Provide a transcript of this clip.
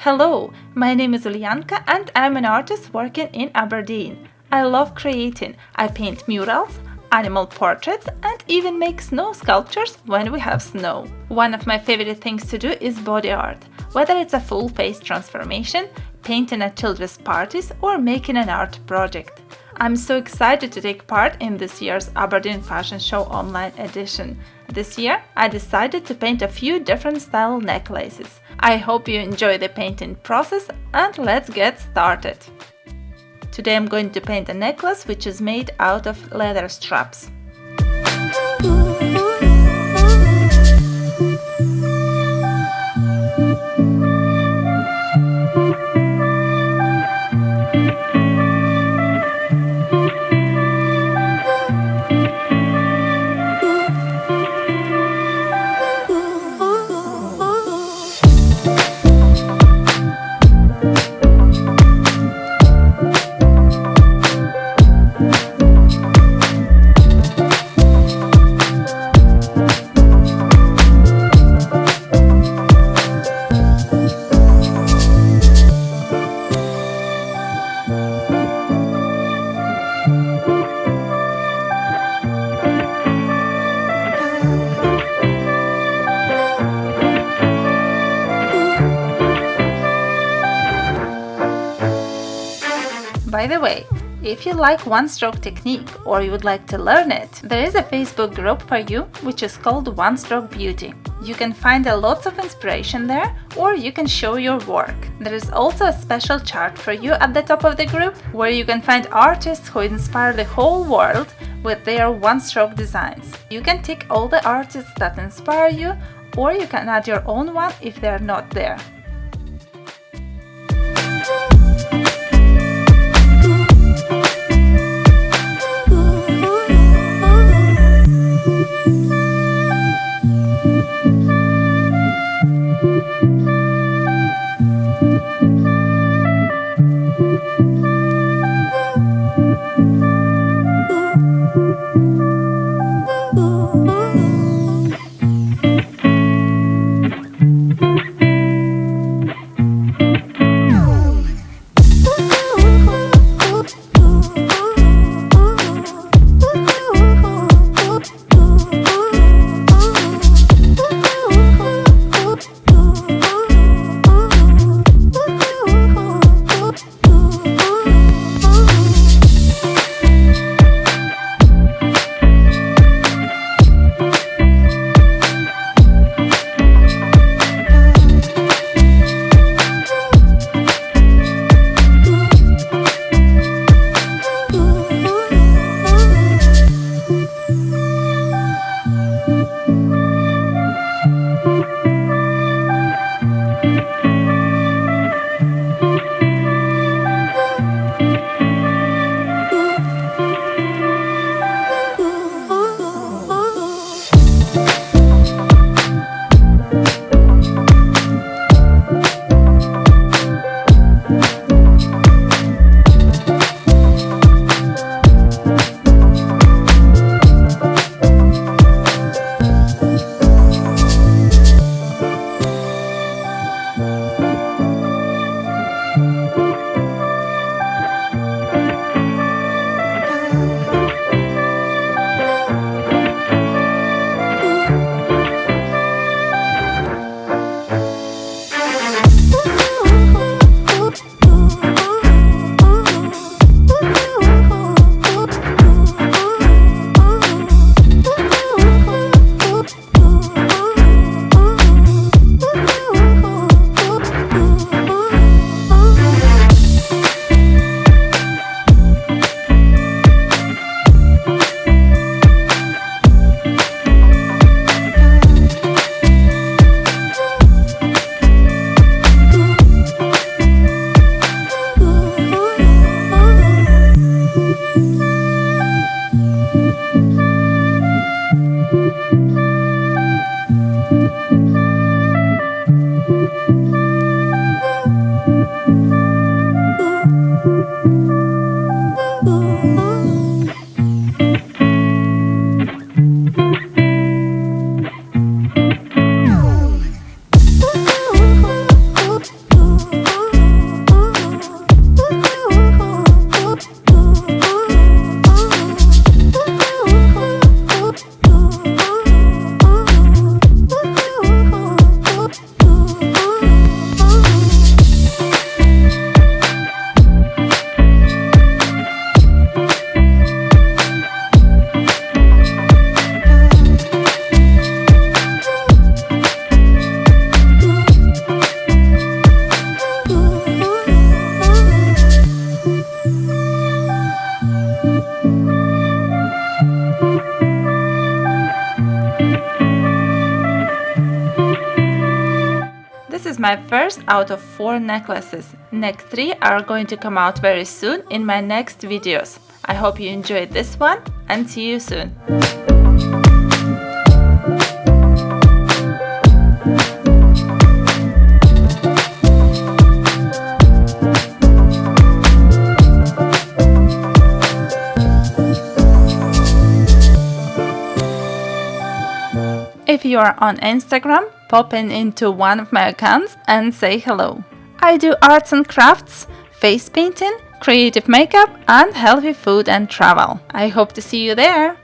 Hello, my name is Ulianka and I'm an artist working in Aberdeen. I love creating. I paint murals, animal portraits, and even make snow sculptures when we have snow. One of my favorite things to do is body art, whether it's a full face transformation, painting at children's parties, or making an art project. I'm so excited to take part in this year's Aberdeen Fashion Show online edition. This year, I decided to paint a few different style necklaces. I hope you enjoy the painting process and let's get started. Today I'm going to paint a necklace which is made out of leather straps. By the way, if you like one-stroke technique or you would like to learn it, there is a Facebook group for you which is called One Stroke Beauty. You can find a lot of inspiration there or you can show your work. There is also a special chart for you at the top of the group where you can find artists who inspire the whole world with their one-stroke designs. You can tick all the artists that inspire you or you can add your own one if they are not there. is my first out of 4 necklaces. Next 3 are going to come out very soon in my next videos. I hope you enjoyed this one and see you soon. If you are on Instagram, pop into one of my accounts and say hello. I do arts and crafts, face painting, creative makeup, and healthy food and travel. I hope to see you there.